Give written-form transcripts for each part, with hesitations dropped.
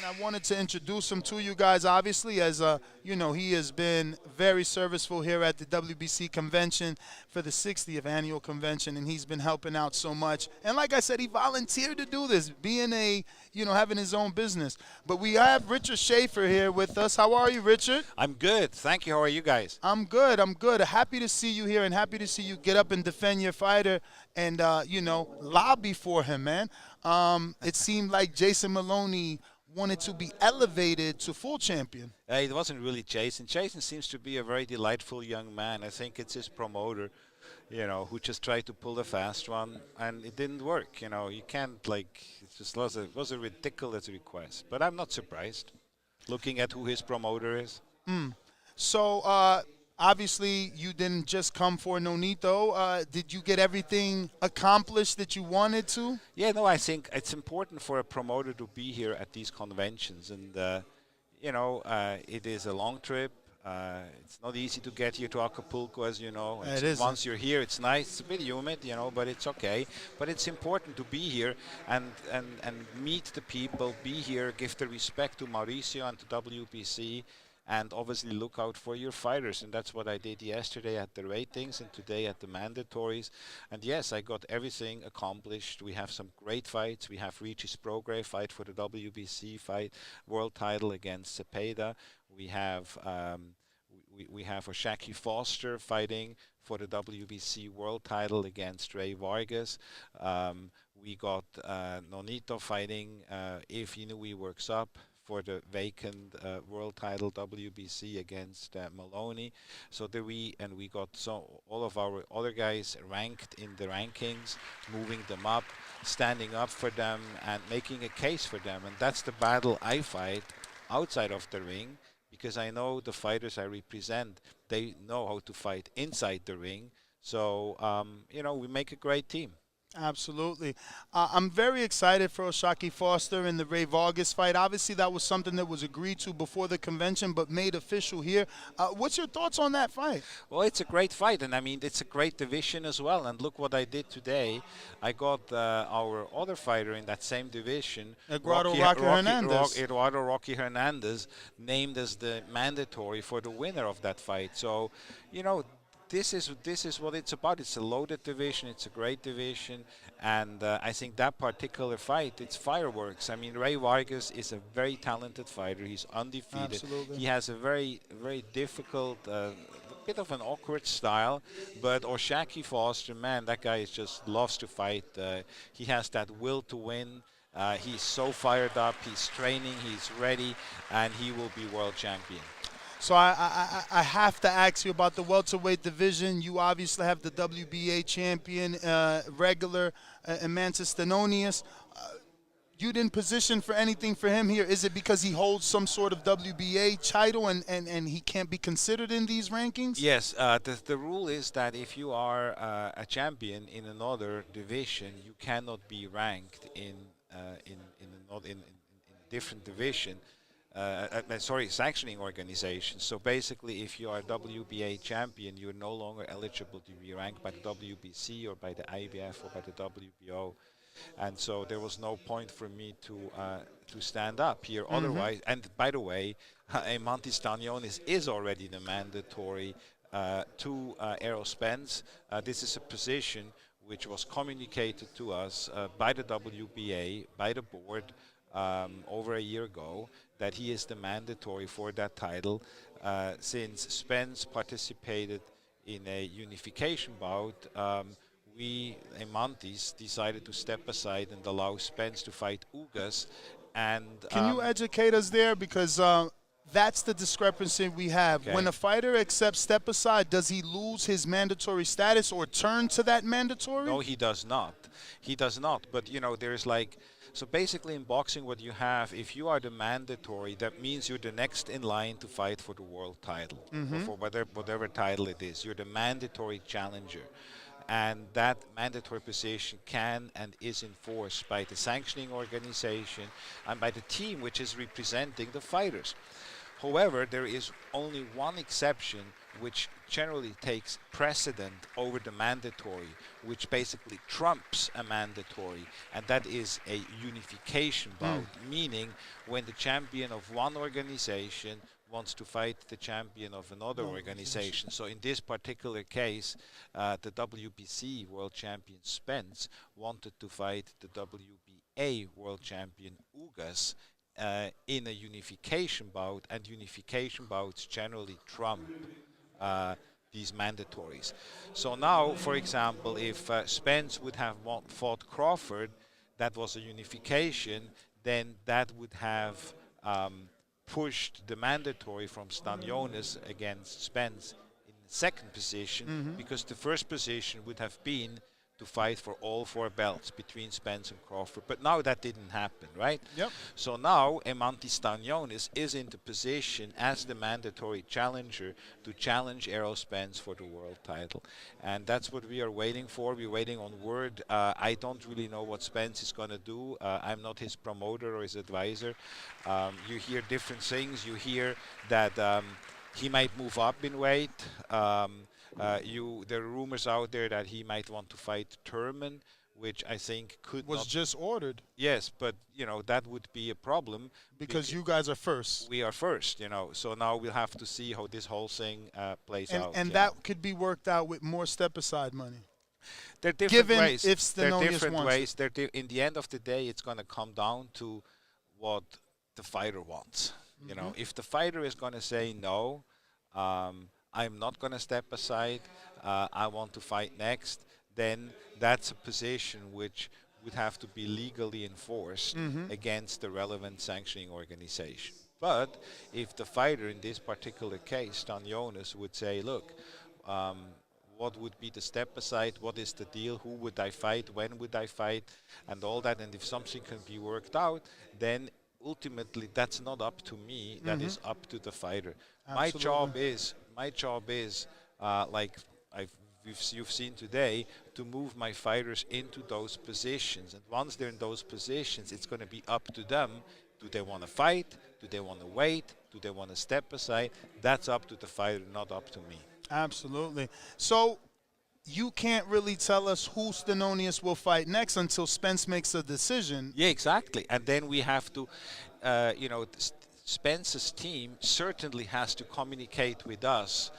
I wanted to introduce him to you guys, obviously, as he has been very serviceful here at the WBC convention for the 60th annual convention, and he's been helping out so much. And like I said, he volunteered to do this, being having his own business. But we have Richard Schafer here with us. How are you, Richard? I'm good. Thank you. How are you guys? I'm good. I'm good. Happy to see you here, and happy to see you get up and defend your fighter and, lobby for him, man. It seemed like Jason Moloney wanted to be elevated to full champion. It wasn't really Jason. Jason seems to be a very delightful young man. I think it's his promoter, who just tried to pull a fast one, and it didn't work. You can't, it just was a ridiculous request. But I'm not surprised, looking at who his promoter is. So, obviously, you didn't just come for Nonito. Did you get everything accomplished that you wanted to? Yeah, no, I think it's important for a promoter to be here at these conventions. And, it is a long trip. It's not easy to get here to Acapulco, as you know. It is. Once you're here, it's nice. It's a bit humid, but it's okay. But it's important to be here and meet the people, be here, give the respect to Mauricio and to WBC, and obviously look out for your fighters. And that's what I did yesterday at the ratings and today at the mandatories. And yes, I got everything accomplished. We have some great fights. We have Regis Prograis fight for the WBC world title against Cepeda. We have we have Oshaki Foster fighting for the WBC world title against Ray Vargas. We got Nonito fighting if Inoue works up for the vacant world title WBC against Moloney. So we got all of our other guys ranked in the rankings, moving them up, standing up for them, and making a case for them. And that's the battle I fight outside of the ring, because I know the fighters I represent, they know how to fight inside the ring. So, we make a great team. Absolutely. I'm very excited for Oshaki Foster and the Ray Vargas fight. Obviously, that was something that was agreed to before the convention but made official here. What's your thoughts on that fight? Well, it's a great fight, and I mean, it's a great division as well. And look what I did today. I got our other fighter in that same division, Eduardo Rocky Hernandez, named as the mandatory for the winner of that fight. So, this is what it's about. It's a loaded division. It's a great division, and I think that particular fight, it's fireworks. I mean, Ray Vargas is a very talented fighter. He's undefeated. Absolutely. He has a very, very difficult, bit of an awkward style, but Oshaki Foster, man, that guy just loves to fight. He has that will to win. He's so fired up. He's training. He's ready, and he will be world champion. So I have to ask you about the welterweight division. You obviously have the WBA champion, regular, Mantis Stanionis. You didn't position for anything for him here. Is it because he holds some sort of WBA title and he can't be considered in these rankings? Yes, the rule is that if you are a champion in another division, you cannot be ranked in a different division. Sanctioning organization. So basically, if you are a WBA champion, you're no longer eligible to be ranked by the WBC or by the IBF or by the WBO. And so there was no point for me to stand up here. Otherwise, and by the way, Stanionis is already the mandatory to Spence. This is a position which was communicated to us by the WBA, by the board, over a year ago, that he is the mandatory for that title. Since Spence participated in a unification bout, we, Montes, decided to step aside and allow Spence to fight Ugas. And can you educate us there? Because that's the discrepancy we have. Okay. When a fighter accepts step aside, does he lose his mandatory status or turn to that mandatory? No, he does not. He does not. But, there's so basically in boxing what you have, if you are the mandatory, that means you're the next in line to fight for the world title, or for whatever title it is. You're the mandatory challenger. And that mandatory position can and is enforced by the sanctioning organization and by the team which is representing the fighters. However, there is only one exception which generally takes precedent over the mandatory, which basically trumps a mandatory, and that is a unification bout, meaning when the champion of one organization wants to fight the champion of another organization. So in this particular case, the WBC world champion Spence wanted to fight the WBA world champion Ugas in a unification bout, and unification bouts generally trump these mandatories. So now, for example, if Spence would have fought Crawford, that was a unification, then that would have pushed the mandatory from Stanionis against Spence in the second position, because the first position would have been to fight for all 4 belts between Spence and Crawford. But now that didn't happen, right? Yep. So now Emanti Stanionis is in the position as the mandatory challenger to challenge Errol Spence for the world title. And that's what we are waiting for. We're waiting on word. I don't really know what Spence is going to do. I'm not his promoter or his advisor. You hear different things. You hear that he might move up in weight. There are rumors out there that he might want to fight Turman, which I think was just ordered. Yes, but that would be a problem because you guys are first. We are first, So now we'll have to see how this whole thing plays out. And that could be worked out with more step-aside money. There are different Given ways. if There are Stanionis different wants ways. In the end of the day, it's going to come down to what the fighter wants. If the fighter is going to say no. I'm not going to step aside, I want to fight next, then that's a position which would have to be legally enforced against the relevant sanctioning organization. But if the fighter in this particular case, Stanionis, would say, look, what would be the step aside, what is the deal, who would I fight, when would I fight, and all that, and if something can be worked out, then ultimately that's not up to me, that is up to the fighter. Absolutely. My job is, like you've seen today, to move my fighters into those positions. And once they're in those positions, it's going to be up to them. Do they want to fight? Do they want to wait? Do they want to step aside? That's up to the fighter, not up to me. Absolutely. So you can't really tell us who Stanionis will fight next until Spence makes a decision. Yeah, exactly. And then we have to, Spence's team certainly has to communicate with us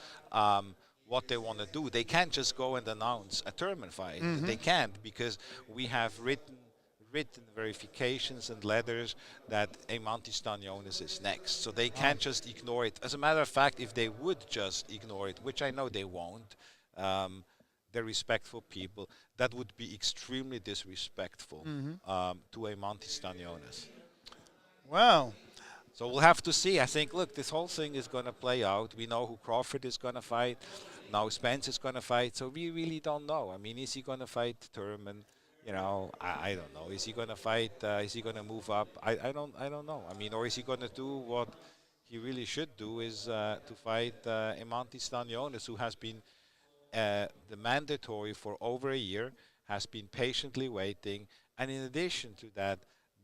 what they want to do. They can't just go and announce a tournament fight. They can't, because we have written verifications and letters that Emanti Stanionis is next. So they can't just ignore it. As a matter of fact, if they would just ignore it, which I know they won't, they're respectful people, that would be extremely disrespectful to Emanti Stanionis. Well, so we'll have to see. I think, look, this whole thing is going to play out. We know who Crawford is going to fight. Now Spence is going to fight. So we really don't know. I mean, is he going to fight Turman? I don't know. Is he going to fight? Is he going to move up? I don't know. I mean, or is he going to do what he really should do, is to fight Emanti Stanionis, who has been the mandatory for over a year, has been patiently waiting, and in addition to that,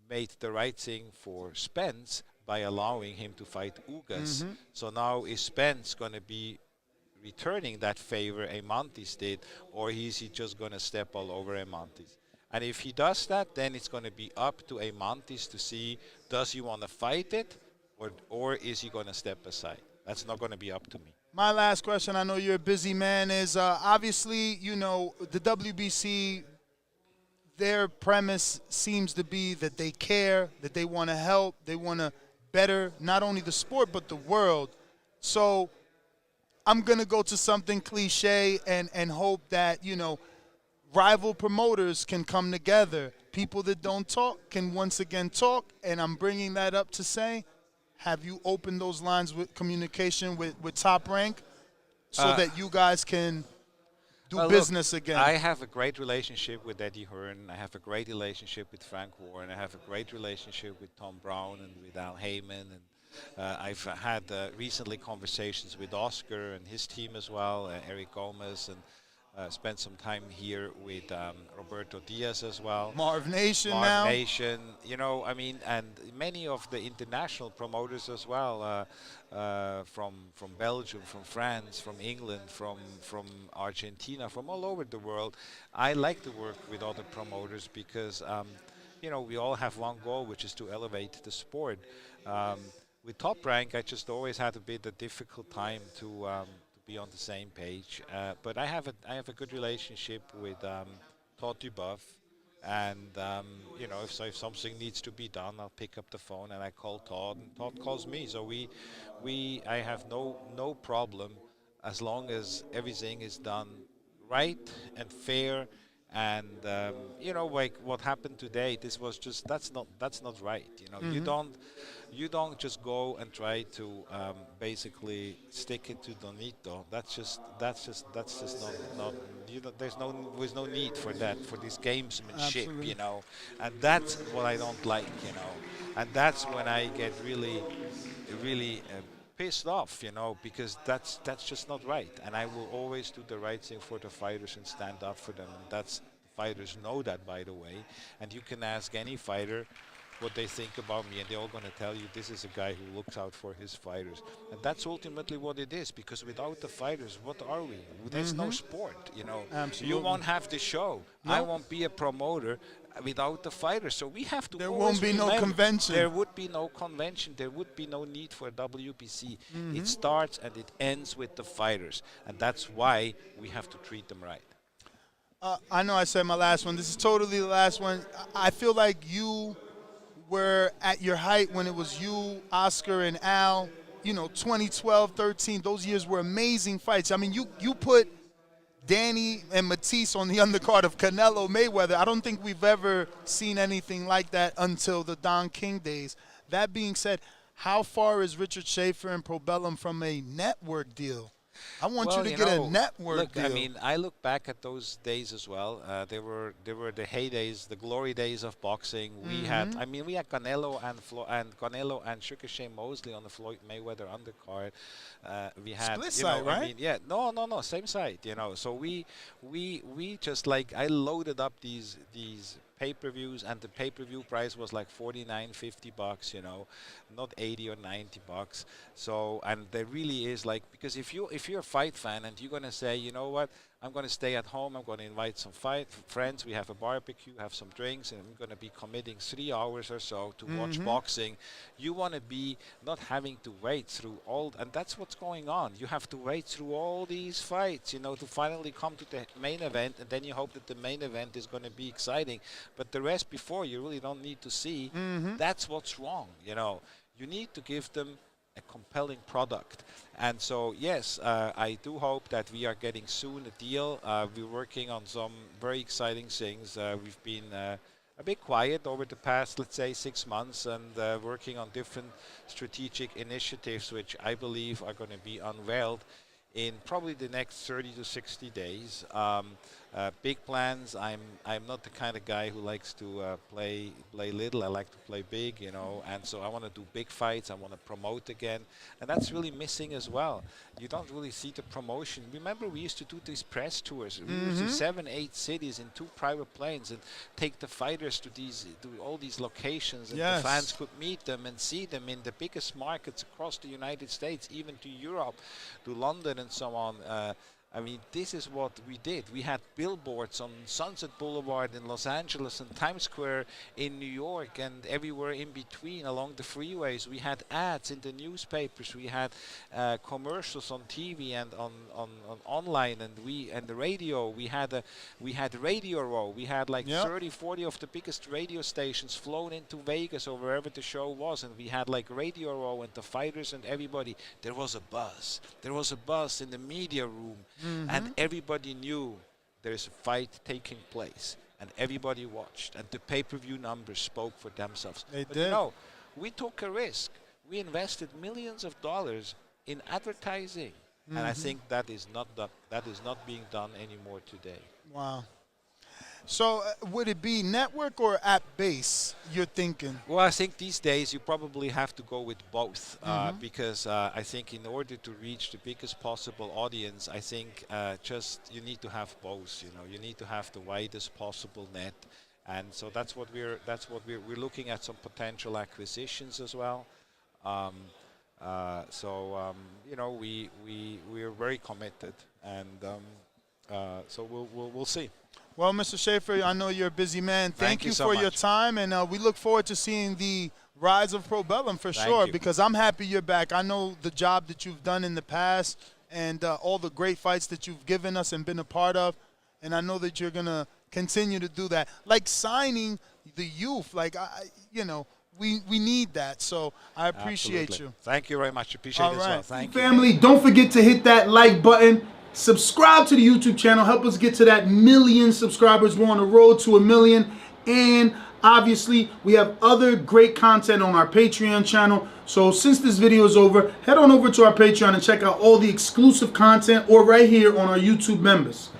made the right thing for Spence by allowing him to fight Ugas. So now is Spence going to be returning that favor Emantis did, or is he just going to step all over Emantis? And if he does that, then it's going to be up to Emantis to see, does he want to fight it, or is he going to step aside? That's not going to be up to me. My last question, I know you're a busy man, is obviously, the WBC, their premise seems to be that they care, that they want to help, they want to better not only the sport but the world. So I'm going to go to something cliche and hope that, rival promoters can come together. People that don't talk can once again talk, and I'm bringing that up to say, have you opened those lines with communication with Top Rank so that you guys can do business again? I have a great relationship with Eddie Hearn. I have a great relationship with Frank Warren. I have a great relationship with Tom Brown and with Al Heyman. And I've had recently conversations with Oscar and his team as well, Eric Gomez. And spent some time here with Roberto Diaz as well. Marv Nation Marv now. Nation, you know, I mean, and many of the international promoters as well, from Belgium, from France, from England, from Argentina, from all over the world. I like to work with other promoters because, you know, we all have one goal, which is to elevate the sport. Um, with Top Rank, I just always had a bit a difficult time to be on the same page. But I have a good relationship with Todd Dubuff, and you know, if something needs to be done, I'll pick up the phone and I call Todd, and Todd calls me. So I have no problem as long as everything is done right and fair. And you know, like what happened today, this was just that's not right. You know, you don't just go and try to basically stick it to Donito. That's just not you know, there's no need for that, for this gamesmanship, Absolutely. you know. And that's what I don't like, you know. And that's when I get really pissed off, you know, because that's just not right. And I will always do the right thing for the fighters and stand up for them. And that's fighters know that, by the way. And you can ask any fighter what they think about me, and they're all going to tell you this is a guy who looks out for his fighters. And that's ultimately what it is, because without the fighters, what are we? There's no sport, you know. You Absolutely. won't have the show. I Nope. won't be a promoter without the fighters. So we have to There always won't be no remember, convention. there would be no convention. There would be no need for a WBC. It starts and it ends with the fighters. And that's why we have to treat them right. I know I said my last one. This is totally the last one. I feel like you were at your height when it was you, Oscar, and Al. You know, 2012, 13. Those years were amazing fights. I mean, you put Danny and Matisse on the undercard of Canelo Mayweather. I don't think we've ever seen anything like that until the Don King days. That being said, how far is Richard Schafer and Probellum from a network deal? I want you to get a network look, deal. I mean, I look back at those days as well. They were the heydays, the glory days of boxing. We had Canelo and Canelo and Ricochet Mosley on the Floyd Mayweather undercard. We had Split you know, side, right? I mean, yeah, no, same side. You know, so we just like I loaded up these pay-per-views, and the pay-per-view price was like $49-50, you know, not 80 or $90. So, and there really is like, because if you're a fight fan and you're gonna say, you know what, I'm gonna stay at home, I'm gonna invite some friends, we have a barbecue, have some drinks, and I'm gonna be committing 3 hours or so to watch boxing. You wanna be not having to wait through all, and that's what's going on. You have to wait through all these fights, you know, to finally come to the main event, and then you hope that the main event is gonna be exciting. But the rest before, you really don't need to see. That's what's wrong, you know. You need to give them a compelling product. And so, yes, I do hope that we are getting soon a deal. We're working on some very exciting things. We've been a bit quiet over the past, let's say, 6 months, and working on different strategic initiatives, which I believe are going to be unveiled in probably the next 30 to 60 days. Big plans. I'm not the kind of guy who likes to play little. I like to play big, you know. And so I want to do big fights. I want to promote again, and that's really missing as well. You don't really see the promotion. Remember, we used to do these press tours. We used to 7, 8 cities in 2 private planes and take the fighters to all these locations, and Yes. the fans could meet them and see them in the biggest markets across the United States, even to Europe, to London, and so on. I mean, this is what we did. We had billboards on Sunset Boulevard in Los Angeles and Times Square in New York and everywhere in between along the freeways. We had ads in the newspapers. We had commercials on TV and on online, and the radio. We had Radio Row. We had like 30, 40 of the biggest radio stations flown into Vegas or wherever the show was, and we had like Radio Row and the fighters and everybody. There was a buzz. There was a buzz in the media room. And everybody knew there's a fight taking place, and everybody watched, and the pay-per-view numbers spoke for themselves. They But did. you know, we took a risk. We invested millions of dollars in advertising, and I think that is not being done anymore today. Wow. So would it be network or app base you're thinking? Well, I think these days you probably have to go with both because I think in order to reach the biggest possible audience, I think just you need to have both. You know, you need to have the widest possible net, and so that's what we're looking at some potential acquisitions as well. You know, we're very committed, and so we'll see. Well, Mr. Schafer, I know you're a busy man. Thank you so for much. your time, and we look forward to seeing the rise of Pro Bellum for sure, you. because I'm happy you're back. I know the job that you've done in the past and all the great fights that you've given us and been a part of, and I know that you're going to continue to do that. Like signing the youth, like, you know, we need that, so I appreciate you. Thank you very much. Appreciate it as well. Thank you. Family, don't forget to hit that like button. Subscribe to the YouTube channel. Help us get to that 1 million subscribers. We're on the road to 1 million. And obviously, we have other great content on our Patreon channel. So since this video is over, head on over to our Patreon and check out all the exclusive content or right here on our YouTube members.